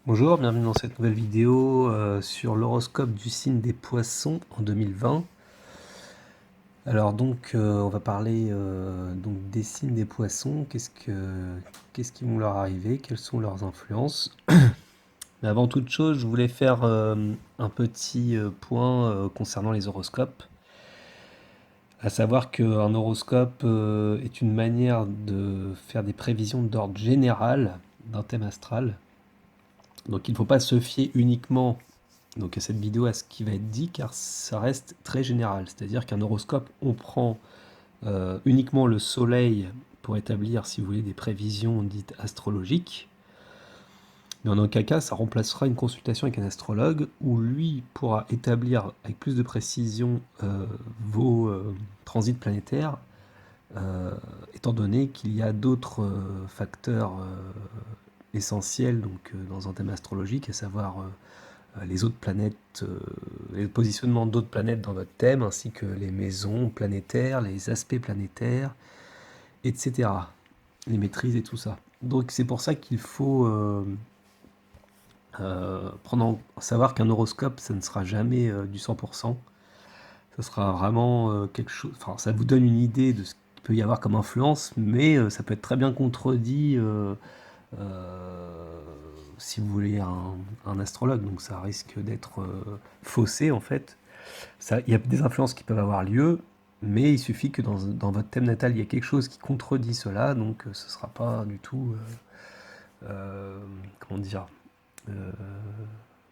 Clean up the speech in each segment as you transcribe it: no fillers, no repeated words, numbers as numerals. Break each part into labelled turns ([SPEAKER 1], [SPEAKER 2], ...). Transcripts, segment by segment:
[SPEAKER 1] Bonjour, bienvenue dans cette nouvelle vidéo sur l'horoscope du signe des Poissons en 2020. Alors donc on va parler donc des signes des Poissons, qu'est-ce qui vont leur arriver, quelles sont leurs influences. Mais avant toute chose, je voulais faire un petit point concernant les horoscopes, à savoir qu'un horoscope est une manière de faire des prévisions d'ordre général d'un thème astral. Donc il ne faut pas se fier uniquement donc à cette vidéo à ce qui va être dit car ça reste très général. C'est-à-dire qu'un horoscope, on prend uniquement le soleil pour établir, si vous voulez, des prévisions dites astrologiques. Mais en aucun cas, ça remplacera une consultation avec un astrologue où lui pourra établir avec plus de précision vos transits planétaires, étant donné qu'il y a d'autres facteurs essentiels donc, dans un thème astrologique, à savoir les autres planètes, les positionnements d'autres planètes dans votre thème, ainsi que les maisons planétaires, les aspects planétaires, etc. Les maîtrises et tout ça. Donc c'est pour ça qu'il faut savoir qu'un horoscope, ça ne sera jamais du 100%. Ça sera vraiment quelque chose. Enfin, ça vous donne une idée de ce qu'il peut y avoir comme influence, mais ça peut être très bien contredit. Si vous voulez un astrologue, donc ça risque d'être faussé en fait. Il y a des influences qui peuvent avoir lieu, mais il suffit que dans votre thème natal, il y ait quelque chose qui contredit cela, donc ce ne sera pas du tout, comment dire, euh,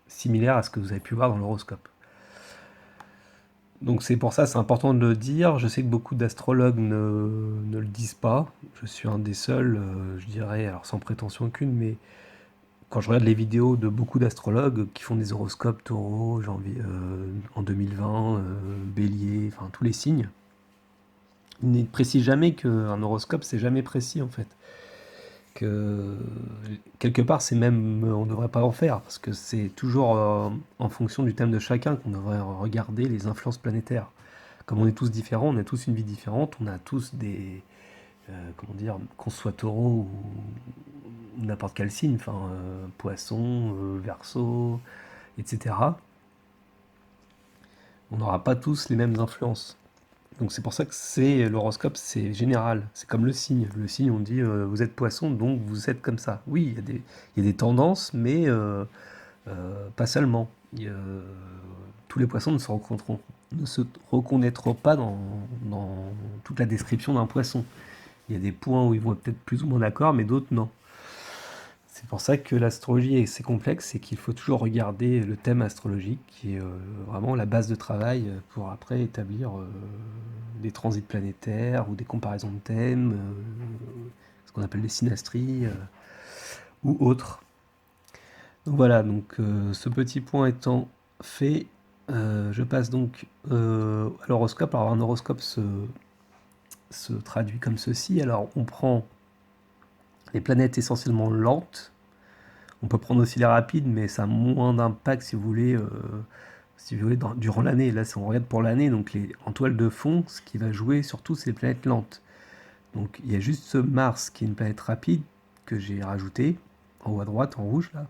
[SPEAKER 1] similaire à ce que vous avez pu voir dans l'horoscope. Donc c'est pour ça, c'est important de le dire. Je sais que beaucoup d'astrologues ne le disent pas. Je suis un des seuls, je dirais, alors sans prétention aucune, mais quand je regarde les vidéos de beaucoup d'astrologues qui font des horoscopes taureau, janvier, en 2020, bélier, enfin tous les signes, ils ne précisent jamais qu'un horoscope c'est jamais précis en fait. Que quelque part c'est même, on ne devrait pas en faire parce que c'est toujours en fonction du thème de chacun qu'on devrait regarder les influences planétaires. Comme on est tous différents, on a tous une vie différente, on a tous des, comment dire, qu'on soit taureau ou n'importe quel signe, enfin poisson, verso, etc. On n'aura pas tous les mêmes influences. Donc c'est pour ça que c'est l'horoscope, c'est général. C'est comme le signe. Le signe, on dit vous êtes poisson, donc vous êtes comme ça. Oui, il y a des tendances, mais pas seulement. Tous les poissons ne se reconnaîtront pas dans toute la description d'un poisson. Il y a des points où ils vont être peut-être plus ou moins d'accord, mais d'autres non. C'est pour ça que l'astrologie est assez complexe et qu'il faut toujours regarder le thème astrologique qui est vraiment la base de travail pour après établir des transits planétaires ou des comparaisons de thèmes, ce qu'on appelle des synastries ou autres. Donc voilà, donc ce petit point étant fait, je passe donc à l'horoscope. Alors un horoscope se traduit comme ceci. Alors on prend les planètes essentiellement lentes. On peut prendre aussi les rapides, mais ça a moins d'impact si vous voulez durant l'année. Là, si on regarde pour l'année, donc en toile de fond, ce qui va jouer surtout, c'est les planètes lentes. Donc il y a juste ce Mars qui est une planète rapide que j'ai rajouté en haut à droite en rouge là.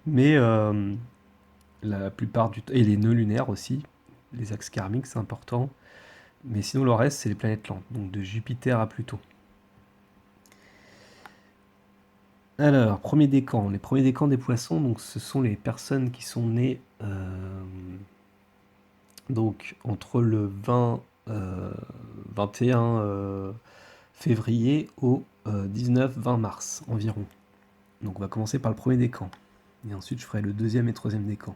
[SPEAKER 1] Mais la plupart du temps, et les nœuds lunaires aussi, les axes karmiques, c'est important. Mais sinon, le reste, c'est les planètes lentes, donc de Jupiter à Pluton. Alors, premier décan. Les premiers décans des poissons, donc ce sont les personnes qui sont nées donc entre le 21 février au 19-20 mars environ. Donc on va commencer par le premier décan. Et ensuite je ferai le deuxième et troisième décan.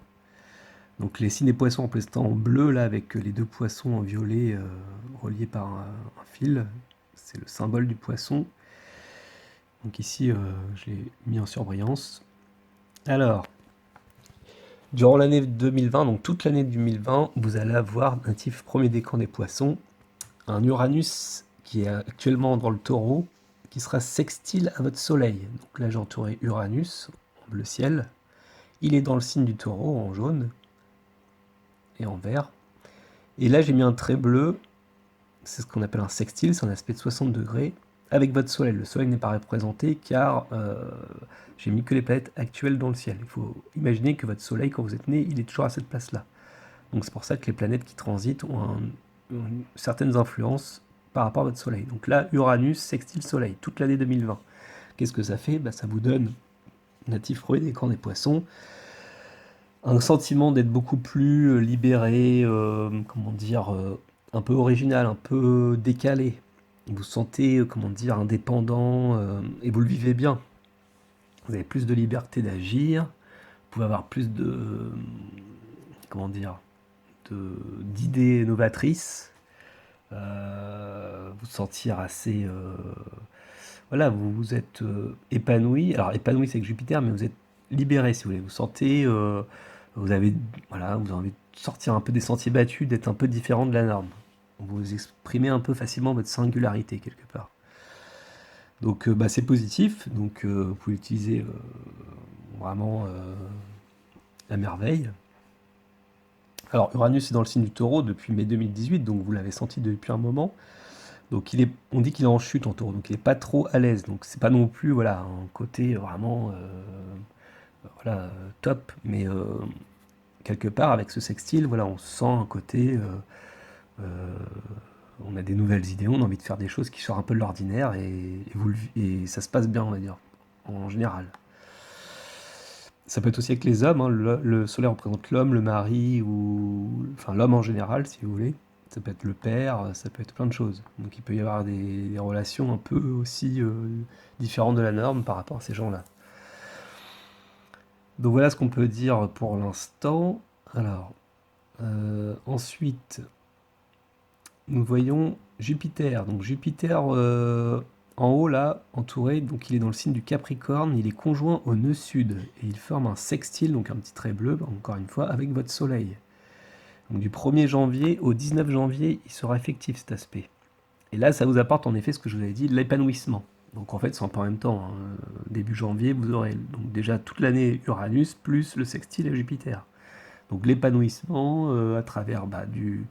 [SPEAKER 1] Donc les signes des poissons en restant en bleu là avec les deux poissons en violet reliés par un fil. C'est le symbole du poisson. Donc ici je l'ai mis en surbrillance. Alors, durant l'année 2020, donc toute l'année 2020, vous allez avoir un type premier décan des poissons, un Uranus qui est actuellement dans le taureau, qui sera sextile à votre soleil. Donc là j'ai entouré Uranus en bleu ciel. Il est dans le signe du taureau en jaune et en vert. Et là j'ai mis un trait bleu, c'est ce qu'on appelle un sextile, c'est un aspect de 60 degrés. avec votre soleil. Le soleil n'est pas représenté car j'ai mis que les planètes actuelles dans le ciel. Il faut imaginer que votre soleil, quand vous êtes né, il est toujours à cette place-là. Donc c'est pour ça que les planètes qui transitent ont certaines influences par rapport à votre soleil. Donc là, Uranus sextile soleil, toute l'année 2020. Qu'est-ce que ça fait? Ça vous donne, natif fruit des camps des poissons, un sentiment d'être beaucoup plus libéré, comment dire, un peu original, un peu décalé. Vous vous sentez, comment dire, indépendant, et vous le vivez bien. Vous avez plus de liberté d'agir, vous pouvez avoir plus de, comment dire, d'idées novatrices, vous sentir assez, voilà, vous êtes épanoui. Alors épanoui c'est que Jupiter, mais vous êtes libéré si vous voulez. Vous sentez, vous avez, voilà, vous avez envie de sortir un peu des sentiers battus, d'être un peu différent de la norme. Vous exprimez un peu facilement votre singularité quelque part. Donc c'est positif, donc vous pouvez l'utiliser vraiment à merveille. Alors Uranus est dans le signe du Taureau depuis mai 2018, donc vous l'avez senti depuis un moment. Donc on dit qu'il est en chute en Taureau, donc il n'est pas trop à l'aise. Donc c'est pas non plus voilà un côté vraiment voilà top, mais quelque part avec ce sextile, voilà, on sent un côté, on a des nouvelles idées, on a envie de faire des choses qui sortent un peu de l'ordinaire et ça se passe bien, on va dire, en général. Ça peut être aussi avec les hommes, hein. Le soleil représente l'homme, le mari, ou enfin l'homme en général, si vous voulez. Ça peut être le père, ça peut être plein de choses. Donc il peut y avoir des relations un peu aussi différentes de la norme par rapport à ces gens-là. Donc voilà ce qu'on peut dire pour l'instant. Alors, ensuite, nous voyons Jupiter. Donc Jupiter en haut là, entouré, donc il est dans le signe du Capricorne, il est conjoint au nœud sud et il forme un sextile, donc un petit trait bleu, encore une fois, avec votre soleil. Donc du 1er janvier au 19 janvier, il sera effectif cet aspect. Et là, ça vous apporte en effet ce que je vous avais dit, l'épanouissement. Donc en fait, c'est en même temps, hein. Début janvier, vous aurez donc déjà toute l'année Uranus plus le sextile à Jupiter. Donc l'épanouissement à travers du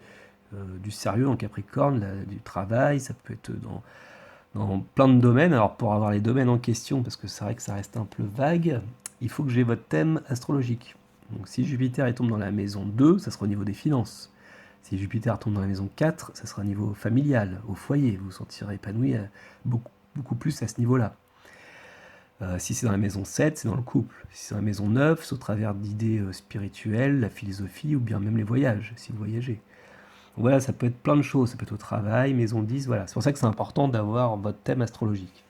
[SPEAKER 1] sérieux en Capricorne, du travail, ça peut être dans plein de domaines. Alors pour avoir les domaines en question, parce que c'est vrai que ça reste un peu vague, il faut que j'ai votre thème astrologique. Donc si Jupiter tombe dans la maison 2, ça sera au niveau des finances. Si Jupiter tombe dans la maison 4, ça sera au niveau familial, au foyer. Vous vous sentirez épanoui beaucoup plus à ce niveau-là. Si c'est dans la maison 7, c'est dans le couple. Si c'est dans la maison 9, c'est au travers d'idées spirituelles, la philosophie ou bien même les voyages, si vous voyagez. Voilà, ça peut être plein de choses, ça peut être au travail, maison 10, voilà. C'est pour ça que c'est important d'avoir votre thème astrologique.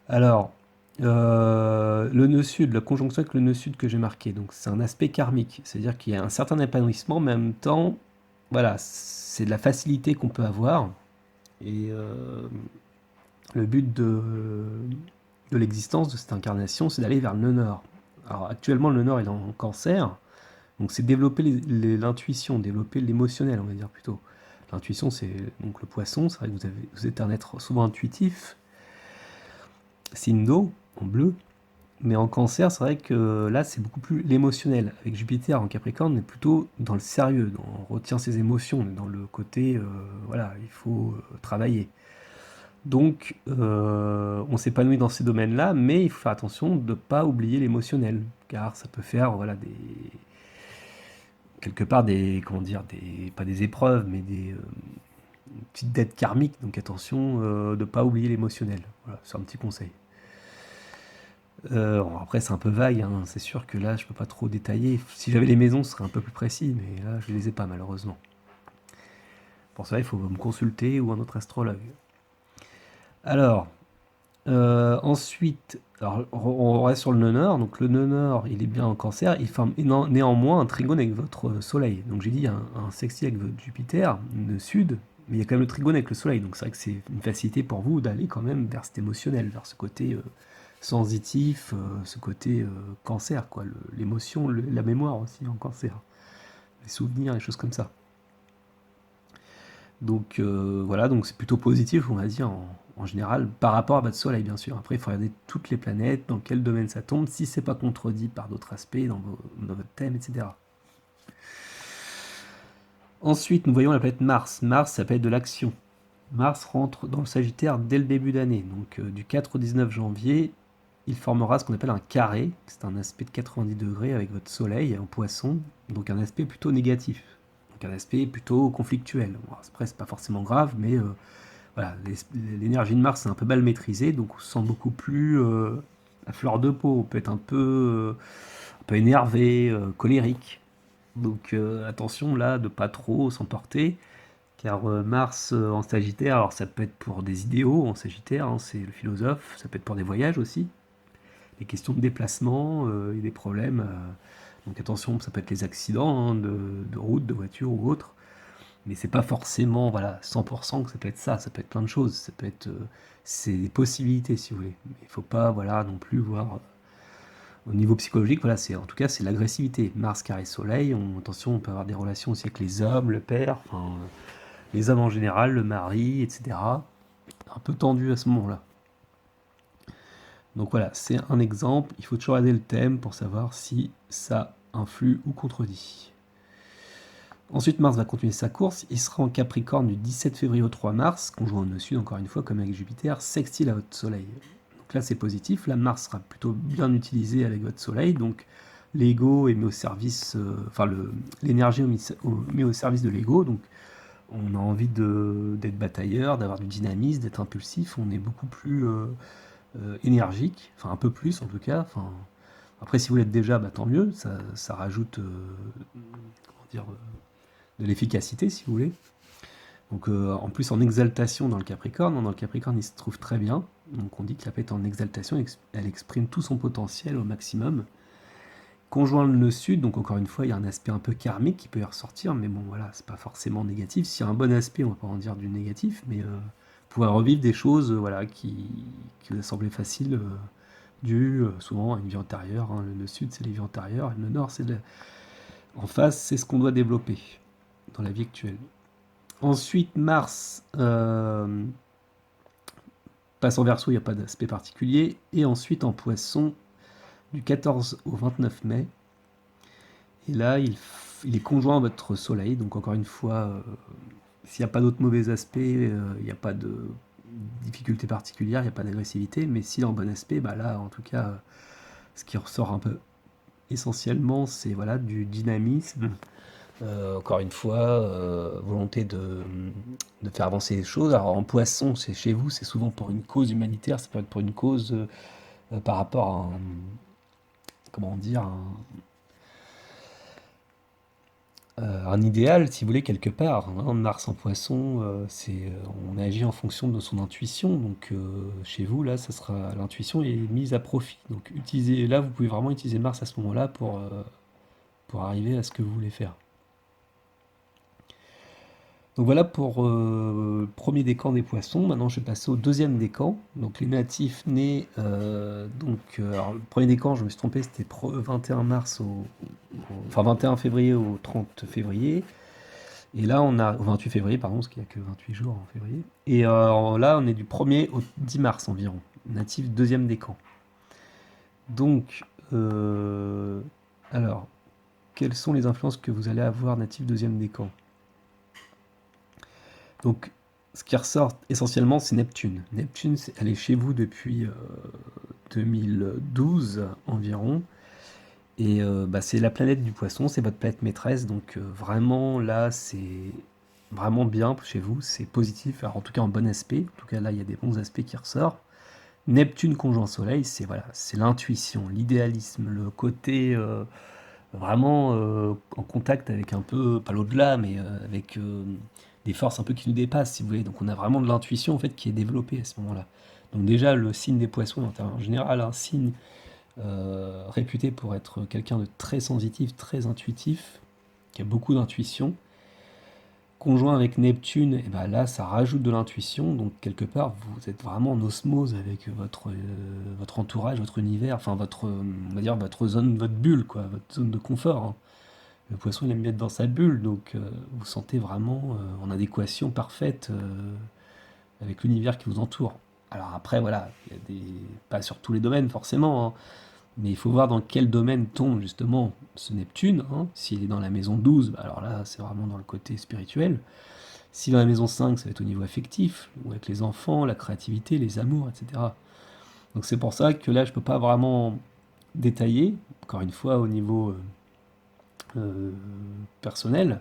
[SPEAKER 1] Alors, le nœud sud, la conjonction avec le nœud sud que j'ai marqué, donc c'est un aspect karmique, c'est-à-dire qu'il y a un certain épanouissement, mais en même temps, voilà, c'est de la facilité qu'on peut avoir, et le but de l'existence de cette incarnation, c'est d'aller vers le nœud nord. Alors actuellement, le nœud nord est en cancer, donc c'est développer l'intuition, développer l'émotionnel, on va dire plutôt. L'intuition, c'est donc le poisson, c'est vrai que vous êtes un être souvent intuitif, signe d'eau, en bleu, mais en cancer, c'est vrai que là, c'est beaucoup plus l'émotionnel. Avec Jupiter en Capricorne, on est plutôt dans le sérieux, on retient ses émotions, on est dans le côté, voilà, il faut travailler. Donc, on s'épanouit dans ces domaines-là, mais il faut faire attention de ne pas oublier l'émotionnel, car ça peut faire, voilà, quelque part comment dire, pas des épreuves, mais des petites dettes karmiques. Donc attention de ne pas oublier l'émotionnel. Voilà, c'est un petit conseil. Après, c'est un peu vague, hein. C'est sûr que là, je peux pas trop détailler. Si j'avais les maisons, ce serait un peu plus précis, mais là, je les ai pas malheureusement. Pour ça, il faut me consulter ou un autre astrologue. Alors, ensuite, alors, on reste sur le nœud nord. Donc le nœud nord, il est bien en cancer. Il forme néanmoins un trigone avec votre soleil. Donc j'ai dit un sextile avec votre Jupiter, le sud, mais il y a quand même le trigone avec le soleil. Donc c'est vrai que c'est une facilité pour vous d'aller quand même vers cet émotionnel, vers ce côté sensitif, ce côté cancer, quoi. L'émotion, la mémoire aussi en cancer. Les souvenirs, les choses comme ça. Donc voilà, donc c'est plutôt positif, on va dire, en général, par rapport à votre soleil, bien sûr. Après, il faut regarder toutes les planètes, dans quel domaine ça tombe, si c'est pas contredit par d'autres aspects dans votre thème, etc. Ensuite, nous voyons la planète Mars. Mars, ça peut être de l'action. Mars rentre dans le Sagittaire dès le début d'année, donc du 4 au 19 janvier, il formera ce qu'on appelle un carré, c'est un aspect de 90 degrés avec votre Soleil en Poisson, donc un aspect plutôt négatif, donc un aspect plutôt conflictuel. Bon, après, c'est pas forcément grave, mais voilà, l'énergie de Mars est un peu mal maîtrisée, donc on se sent beaucoup plus à fleur de peau, on peut être un peu énervé, colérique. Donc attention là de pas trop s'emporter, car Mars en Sagittaire, alors ça peut être pour des idéaux en Sagittaire, hein, c'est le philosophe, ça peut être pour des voyages aussi, des questions de déplacement et des problèmes. Donc attention, ça peut être les accidents hein, de route, de voiture ou autre, mais c'est pas forcément voilà 100% que ça peut être plein de choses, ça peut être c'est des possibilités si vous voulez, mais il faut pas voilà non plus voir au niveau psychologique, voilà, c'est en tout cas c'est l'agressivité. Mars carré Soleil, attention, on peut avoir des relations aussi avec les hommes, le père, enfin, les hommes en général, le mari, etc. Un peu tendu à ce moment-là. Donc voilà, c'est un exemple. Il faut toujours regarder le thème pour savoir si ça influe ou contredit. Ensuite, Mars va continuer sa course. Il sera en Capricorne du 17 février au 3 mars, conjoint au nœud sud, encore une fois, comme avec Jupiter, sextile à votre Soleil. Donc là, c'est positif. Là, Mars sera plutôt bien utilisé avec votre Soleil. Donc l'ego est mis au service, l'énergie est mis au service de l'ego. Donc on a envie d'être batailleur, d'avoir du dynamisme, d'être impulsif. On est beaucoup plus énergique, enfin un peu plus en tout cas. Enfin, après, si vous l'êtes déjà, bah, tant mieux. Ça rajoute comment dire, de l'efficacité, si vous voulez. Donc en plus en exaltation dans le Capricorne, dans le Capricorne il se trouve très bien, donc on dit que la planète en exaltation, elle exprime tout son potentiel au maximum. Conjoint le nœud sud, donc encore une fois il y a un aspect un peu karmique qui peut y ressortir, mais bon voilà, c'est pas forcément négatif. S'il y a un bon aspect, on va pas en dire du négatif, mais pouvoir revivre des choses voilà, qui vous a semblé faciles, dues souvent à une vie antérieure. Hein. Le nœud sud c'est les vies antérieures, et le nord c'est en face c'est ce qu'on doit développer dans la vie actuelle. Ensuite, Mars passe en Verseau, il n'y a pas d'aspect particulier. Et ensuite en Poisson, du 14 au 29 mai. Et là, il est conjoint à votre Soleil. Donc encore une fois, s'il n'y a pas d'autres mauvais aspects, il n'y a pas de difficulté particulière, il n'y a pas d'agressivité. Mais s'il est en bon aspect, bah là, en tout cas, ce qui ressort un peu essentiellement, c'est voilà, du dynamisme. Encore une fois, volonté de faire avancer les choses. Alors en Poisson, c'est chez vous, c'est souvent pour une cause humanitaire, ça peut être pour une cause par rapport à comment dire, un idéal, si vous voulez, quelque part. Hein. Mars en Poisson, on agit en fonction de son intuition. Donc chez vous, là, ça sera l'intuition est mise à profit. Donc là, vous pouvez vraiment utiliser Mars à ce moment-là pour arriver à ce que vous voulez faire. Donc voilà pour le premier décan des poissons. Maintenant, je vais passer au deuxième décan. Donc les natifs nés. Alors, le premier décan, je me suis trompé, c'était 21 mars enfin 21 février au 30 février. Et là, on a au 28 février, pardon, parce qu'il n'y a que 28 jours en février. Et là, on est du 1er au 10 mars environ. Natif deuxième décan. Donc, alors, quelles sont les influences que vous allez avoir natif deuxième décan? Donc, ce qui ressort essentiellement, c'est Neptune. Neptune, elle est chez vous depuis 2012 environ. Et c'est la planète du poisson, c'est votre planète maîtresse. Donc, vraiment, là, c'est vraiment bien chez vous. C'est positif, alors en tout cas en bon aspect. En tout cas, là, il y a des bons aspects qui ressortent. Neptune conjoint Soleil, c'est voilà, c'est l'intuition, l'idéalisme, le côté vraiment en contact avec un peu, pas l'au-delà, mais avec des forces un peu qui nous dépassent, si vous voulez. Donc on a vraiment de l'intuition en fait qui est développée à ce moment-là. Donc déjà le signe des poissons est en général un signe réputé pour être quelqu'un de très sensitif, très intuitif, qui a beaucoup d'intuition. Conjoint avec Neptune, et ben là ça rajoute de l'intuition, donc quelque part vous êtes vraiment en osmose avec votre entourage, votre univers, enfin on va dire votre zone, votre bulle, quoi, votre zone de confort. Hein. Le poisson il aime bien être dans sa bulle, donc vous sentez vraiment en adéquation parfaite avec l'univers qui vous entoure. Alors après voilà, il y a pas sur tous les domaines forcément, hein, mais il faut voir dans quel domaine tombe justement ce Neptune. Hein. S'il est dans la maison 12, bah alors là c'est vraiment dans le côté spirituel. Si dans la maison 5, ça va être au niveau affectif, ou avec les enfants, la créativité, les amours, etc. Donc c'est pour ça que là, je peux pas vraiment détailler, encore une fois, au niveau euh, personnel,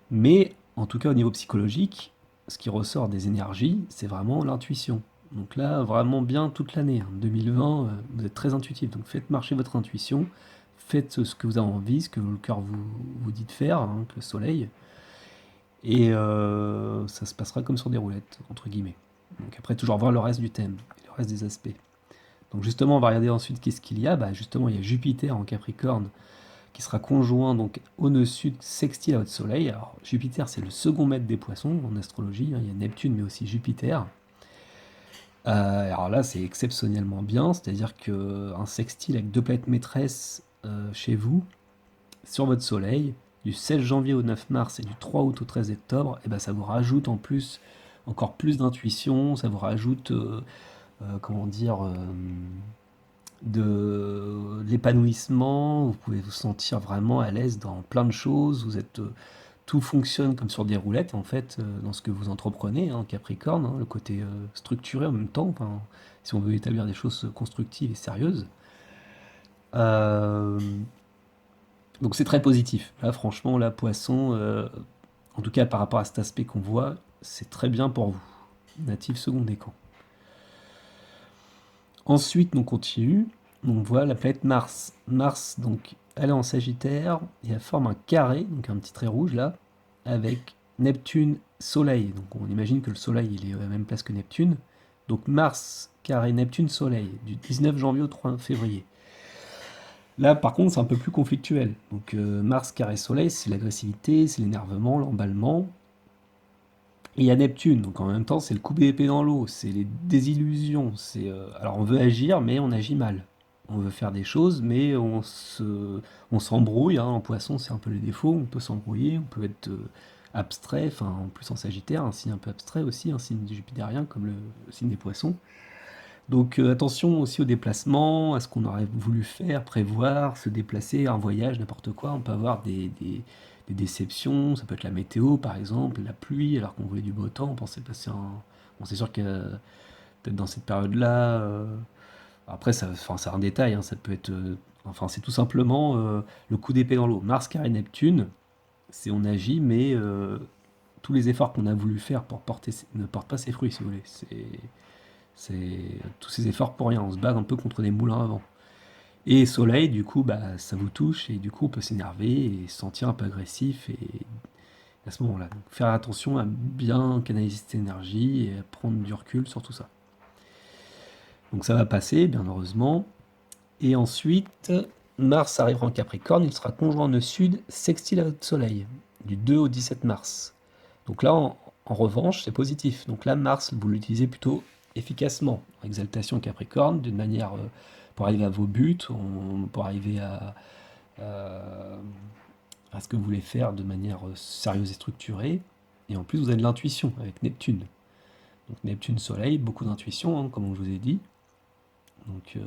[SPEAKER 1] mais en tout cas au niveau psychologique, ce qui ressort des énergies, c'est vraiment l'intuition. Donc là, vraiment bien toute l'année, hein. 2020, vous êtes très intuitif, donc faites marcher votre intuition, faites ce que vous avez envie, ce que le cœur vous dit de faire, hein, que le soleil, et ça se passera comme sur des roulettes, entre guillemets. Donc après, toujours voir le reste du thème, le reste des aspects. Donc justement, on va regarder ensuite qu'est-ce qu'il y a. Bah justement, il y a Jupiter en Capricorne qui sera conjoint donc au nœud sud sextile à votre Soleil. Alors Jupiter, c'est le second maître des Poissons en astrologie, hein. Il y a Neptune, mais aussi Jupiter. Alors là, c'est exceptionnellement bien, c'est-à-dire qu'un sextile avec deux planètes maîtresses chez vous, sur votre Soleil, du 16 janvier au 9 mars et du 3 août au 13 octobre, et ben ça vous rajoute en plus encore plus d'intuition, ça vous rajoute, comment dire, de l'épanouissement, vous pouvez vous sentir vraiment à l'aise dans plein de choses, tout fonctionne comme sur des roulettes en fait, dans ce que vous entreprenez, hein, Capricorne, hein, le côté structuré en même temps, enfin, si on veut établir des choses constructives et sérieuses. Euh, donc c'est très positif. Là franchement, là Poisson, en tout cas par rapport à cet aspect qu'on voit, c'est très bien pour vous. Natif second décan. Ensuite, on continue. On voit la planète Mars. Mars, donc, elle est en Sagittaire et elle forme un carré, donc un petit trait rouge là, avec Neptune, Soleil. Donc on imagine que le Soleil il est à la même place que Neptune. Donc Mars, carré, Neptune, Soleil, du 19 janvier au 3 février. Là, par contre, c'est un peu plus conflictuel. Donc Mars, carré, Soleil, c'est l'agressivité, c'est l'énervement, l'emballement. Et il y a Neptune, donc en même temps, c'est le coup d'épée dans l'eau, c'est les désillusions. Alors on veut agir, mais on agit mal. On veut faire des choses, mais on s'embrouille, hein. En Poisson, c'est un peu les défauts. On peut s'embrouiller, on peut être abstrait. Enfin, en plus en Sagittaire, un signe un peu abstrait aussi, un signe jupitérien comme le signe des Poissons. Donc attention aussi au déplacement, à ce qu'on aurait voulu faire, prévoir, se déplacer, un voyage, n'importe quoi. On peut avoir des déceptions, ça peut être la météo par exemple, la pluie, alors qu'on voulait du beau temps, on pensait passer un... Bon, c'est sûr que peut-être dans cette période-là, après ça, enfin, c'est un détail, hein, ça peut être... enfin c'est tout simplement le coup d'épée dans l'eau. Mars carré Neptune, c'est on agit, mais tous les efforts qu'on a voulu faire pour porter ne portent pas ses fruits si vous voulez. C'est tous ces efforts pour rien, on se bat un peu contre des moulins à vent. Et soleil, du coup, bah, ça vous touche et du coup, on peut s'énerver et se sentir un peu agressif et à ce moment-là. Donc, faire attention à bien canaliser cette énergie et à prendre du recul sur tout ça. Donc ça va passer, bien heureusement. Et ensuite, Mars arrivera en Capricorne, il sera conjoint nœud sud, sextile à votre soleil, du 2 au 17 mars. Donc là, en revanche, c'est positif. Donc là, Mars, vous l'utilisez plutôt efficacement. Exaltation Capricorne, d'une manière pour arriver à vos buts, pour arriver à ce que vous voulez faire de manière sérieuse et structurée. Et en plus, vous avez de l'intuition avec Neptune. Donc Neptune, Soleil, beaucoup d'intuition, hein, comme je vous ai dit. Donc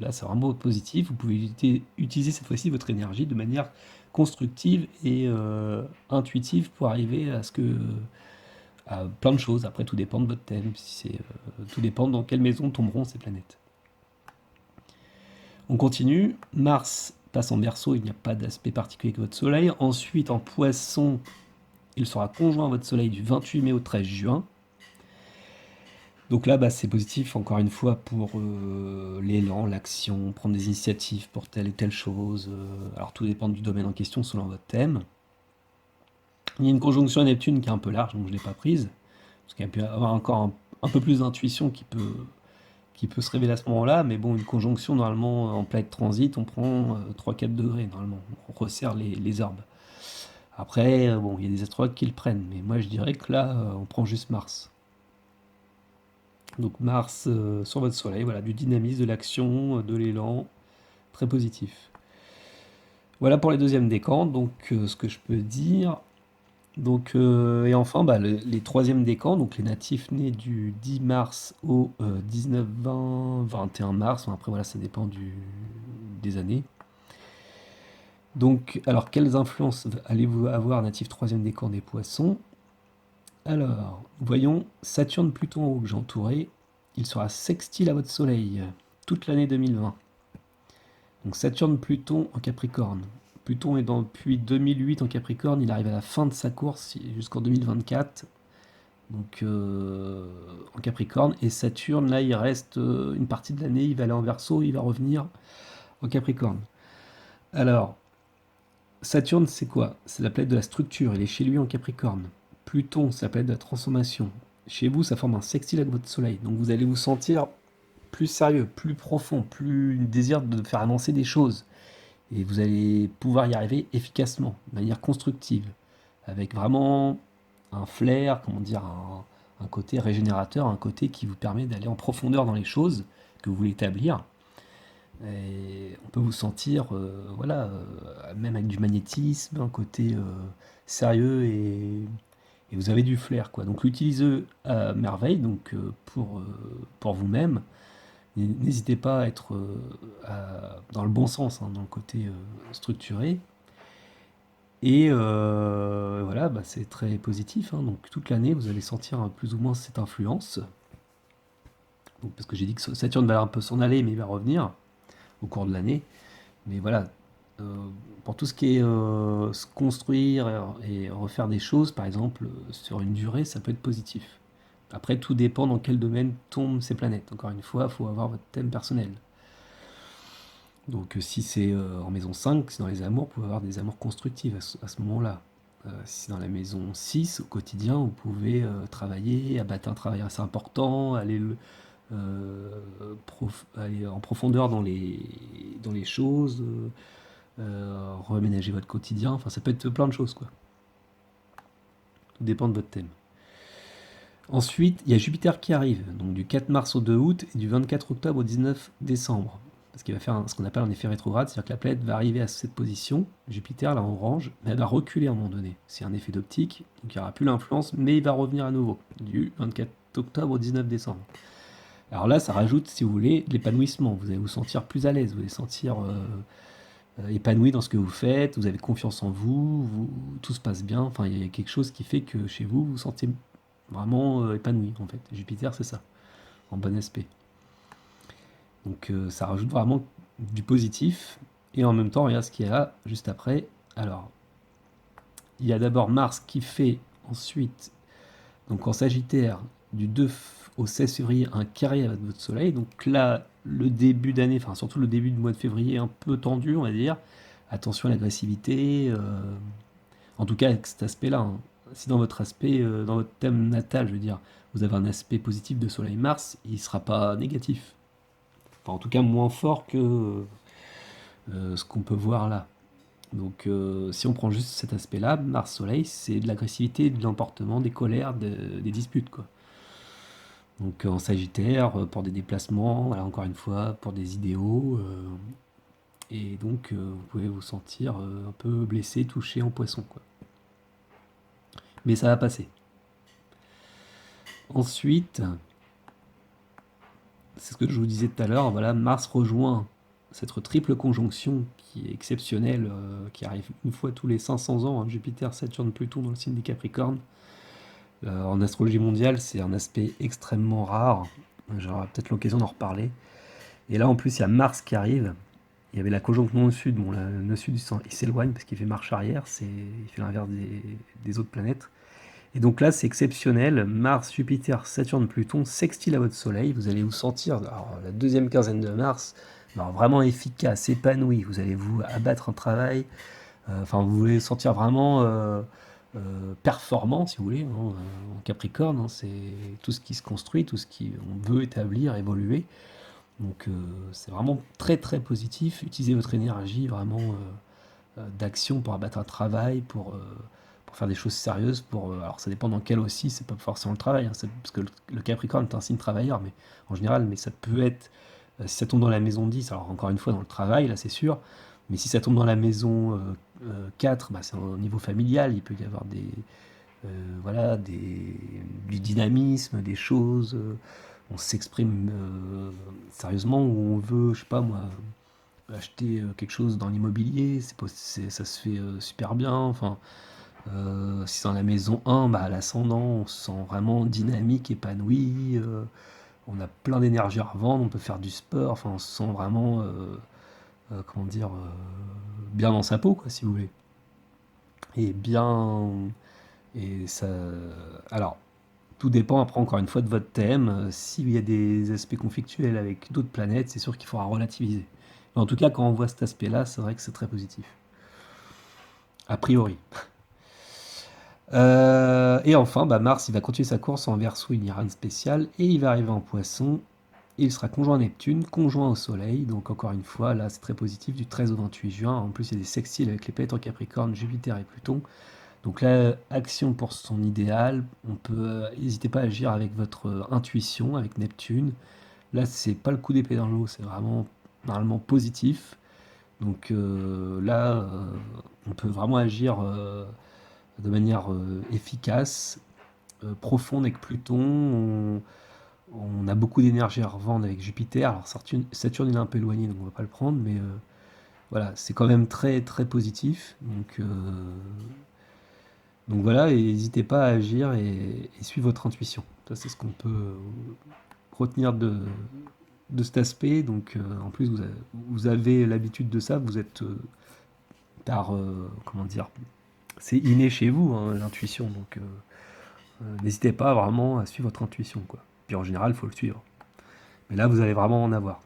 [SPEAKER 1] là, c'est vraiment positif. Vous pouvez utiliser cette fois-ci votre énergie de manière constructive et intuitive pour arriver à ce que à plein de choses. Après, tout dépend de votre thème. Tout dépend dans quelle maison tomberont ces planètes. On continue. Mars passe en Verseau, il n'y a pas d'aspect particulier avec votre Soleil. Ensuite, en Poisson, il sera conjoint à votre Soleil du 28 mai au 13 juin. Donc là, bah, c'est positif, encore une fois, pour l'élan, l'action, prendre des initiatives pour telle et telle chose. Alors tout dépend du domaine en question selon votre thème. Il y a une conjonction à Neptune qui est un peu large, donc je ne l'ai pas prise. Parce qu'il peut y avoir encore un peu plus d'intuition qui peut se révéler à ce moment-là. Mais bon, une conjonction, normalement, en planète transit, on prend 3-4 degrés, normalement. On resserre les orbes. Après, bon, il y a des astrologues qui le prennent. Mais moi, je dirais que là, on prend juste Mars. Donc Mars sur votre Soleil, voilà, du dynamisme, de l'action, de l'élan, très positif. Voilà pour les deuxièmes décans, donc ce que je peux dire. Donc, et enfin, bah, les troisièmes décans, donc les natifs nés du 10 mars au 19, 20, 21 mars, enfin, après voilà, ça dépend des années. Donc, alors quelles influences allez-vous avoir natif troisième décan des Poissons? Alors, voyons Saturne-Pluton en haut que j'ai entouré. Il sera sextile à votre soleil toute l'année 2020. Donc Saturne-Pluton en Capricorne. Pluton est depuis 2008 en Capricorne, il arrive à la fin de sa course jusqu'en 2024. Donc en Capricorne. Et Saturne, là, il reste une partie de l'année, il va aller en Verseau, il va revenir en Capricorne. Alors, Saturne, c'est quoi? C'est la planète de la structure, il est chez lui en Capricorne. Pluton, c'est la planète de la transformation. Chez vous, ça forme un sextile avec votre soleil. Donc vous allez vous sentir plus sérieux, plus profond, plus désir de faire avancer des choses. Et vous allez pouvoir y arriver efficacement, de manière constructive, avec vraiment un flair, comment dire, un côté régénérateur, un côté qui vous permet d'aller en profondeur dans les choses que vous voulez établir. Et on peut vous sentir, voilà, même avec du magnétisme, un côté sérieux et vous avez du flair, quoi. Donc l'utilisez à merveille, donc pour vous-même. N'hésitez pas à être dans le bon sens, hein, dans le côté structuré. Et voilà, bah, c'est très positif, hein. Donc toute l'année, vous allez sentir plus ou moins cette influence. Donc, parce que j'ai dit que Saturne va un peu s'en aller, mais il va revenir au cours de l'année. Mais voilà, euh, pour tout ce qui est se construire et refaire des choses, par exemple, sur une durée, ça peut être positif. Après, tout dépend dans quel domaine tombent ces planètes. Encore une fois, il faut avoir votre thème personnel. Donc si c'est en maison 5, c'est dans les amours, vous pouvez avoir des amours constructives à ce moment-là. Si c'est dans la maison 6, au quotidien, vous pouvez travailler, abattre un travail assez important, euh, aller en profondeur dans les choses, reménager votre quotidien, enfin ça peut être plein de choses quoi. Tout dépend de votre thème. Ensuite, il y a Jupiter qui arrive, donc du 4 mars au 2 août et du 24 octobre au 19 décembre. Parce qu'il va faire ce qu'on appelle un effet rétrograde, c'est-à-dire que la planète va arriver à cette position, Jupiter là en orange, mais elle va reculer à un moment donné. C'est un effet d'optique, donc il n'y aura plus l'influence, mais il va revenir à nouveau, du 24 octobre au 19 décembre. Alors là, ça rajoute, si vous voulez, de l'épanouissement. Vous allez vous sentir plus à l'aise, vous allez sentir épanoui dans ce que vous faites, vous avez confiance en vous, tout se passe bien. Enfin, il y a quelque chose qui fait que chez vous, vous vous sentez vraiment épanoui, en fait. Jupiter, c'est ça, en bon aspect. Donc ça rajoute vraiment du positif. Et en même temps, regarde ce qu'il y a là, juste après. Alors, il y a d'abord Mars qui fait ensuite, donc en Sagittaire, du 2 au 16 février, un carré avec votre Soleil. Donc là, le début d'année, enfin surtout le début du mois de février, un peu tendu, on va dire. Attention à l'agressivité. En tout cas, avec cet aspect-là, hein. Si dans votre aspect, dans votre thème natal, je veux dire, vous avez un aspect positif de Soleil-Mars, il ne sera pas négatif. Enfin, en tout cas, moins fort que ce qu'on peut voir là. Donc, si on prend juste cet aspect-là, Mars-Soleil, c'est de l'agressivité, de l'emportement, des colères, des disputes, quoi. Donc, en Sagittaire, pour des déplacements, voilà, encore une fois, pour des idéaux. Et donc, vous pouvez vous sentir un peu blessé, touché en poisson, quoi. Mais ça va passer. Ensuite, c'est ce que je vous disais tout à l'heure, voilà, Mars rejoint cette triple conjonction qui est exceptionnelle, qui arrive une fois tous les 500 ans, hein, Jupiter, Saturne, Pluton dans le signe des Capricornes. En astrologie mondiale, c'est un aspect extrêmement rare. J'aurai peut-être l'occasion d'en reparler. Et là, en plus, il y a Mars qui arrive. Il y avait la conjonction nord sud. Bon, le nœud sud, il s'éloigne parce qu'il fait marche arrière. Il fait l'inverse des autres planètes. Et donc là, c'est exceptionnel. Mars, Jupiter, Saturne, Pluton sextile à votre Soleil. Vous allez vous sentir, alors, la deuxième quinzaine de mars, alors, vraiment efficace, épanoui. Vous allez vous abattre un travail. Enfin, vous voulez sentir vraiment performant, si vous voulez, hein, en Capricorne. Hein, c'est tout ce qui se construit, tout ce qu'on veut établir, évoluer. Donc, c'est vraiment très très positif. Utilisez votre énergie vraiment d'action pour abattre un travail, pour faire des choses sérieuses. Alors, ça dépend dans quel aussi, c'est pas forcément le travail, hein, parce que le Capricorne est un signe travailleur, mais en général, mais ça peut être, si ça tombe dans la maison 10, alors encore une fois, dans le travail, là, c'est sûr, mais si ça tombe dans la maison 4, bah, c'est au niveau familial, il peut y avoir voilà, du dynamisme, des choses, on s'exprime sérieusement, ou on veut, je sais pas moi, acheter quelque chose dans l'immobilier, ça se fait super bien, enfin, Si c'est dans la maison 1, bah, l'ascendant, on se sent vraiment dynamique, épanoui, on a plein d'énergie à revendre, on peut faire du sport, enfin on se sent vraiment, comment dire, bien dans sa peau, quoi, si vous voulez. Et bien, et ça, alors, tout dépend après encore une fois de votre thème. S'il y a des aspects conflictuels avec d'autres planètes, c'est sûr qu'il faudra relativiser. Mais en tout cas, quand on voit cet aspect-là, c'est vrai que c'est très positif. A priori. Et enfin, bah, Mars, il va continuer sa course en Verseau, il n'y aura une spéciale, et il va arriver en Poisson, et il sera conjoint à Neptune, conjoint au Soleil, donc encore une fois, là c'est très positif, du 13 au 28 juin, en plus il y a des sextiles avec les planètes en Capricorne, Jupiter et Pluton, donc là, action pour son idéal, on peut, n'hésitez pas à agir avec votre intuition, avec Neptune, là c'est pas le coup d'épée dans l'eau, c'est vraiment normalement positif, donc là, on peut vraiment agir de manière efficace, profonde avec Pluton. On a beaucoup d'énergie à revendre avec Jupiter. Alors Saturne il est un peu éloigné, donc on va pas le prendre, mais voilà, c'est quand même très très positif. Donc voilà, et n'hésitez pas à agir et suivre votre intuition. Ça, c'est ce qu'on peut retenir de cet aspect. Donc en plus, vous avez l'habitude de ça, vous êtes par, comment dire, c'est inné chez vous, hein, l'intuition. Donc n'hésitez pas vraiment à suivre votre intuition, quoi. Puis en général, il faut le suivre. Mais là, vous allez vraiment en avoir.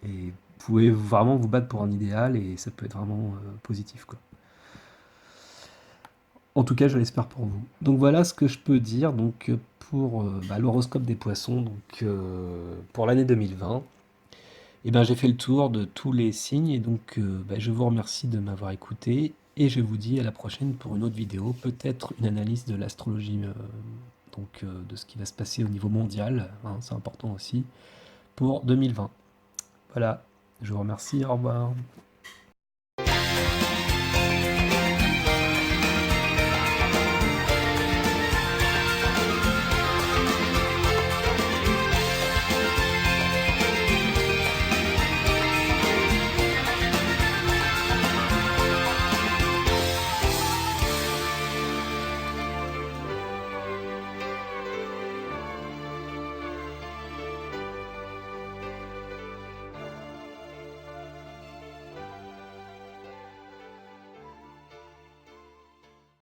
[SPEAKER 1] Et vous pouvez vraiment vous battre pour un idéal et ça peut être vraiment positif, quoi. En tout cas, je l'espère pour vous. Donc voilà ce que je peux dire donc pour bah, l'horoscope des poissons donc, pour l'année 2020. Et ben, j'ai fait le tour de tous les signes et donc bah, je vous remercie de m'avoir écouté et je vous dis à la prochaine pour une autre vidéo, peut-être une analyse de l'astrologie, donc de ce qui va se passer au niveau mondial, hein, c'est important aussi, pour 2020. Voilà, je vous remercie, au revoir.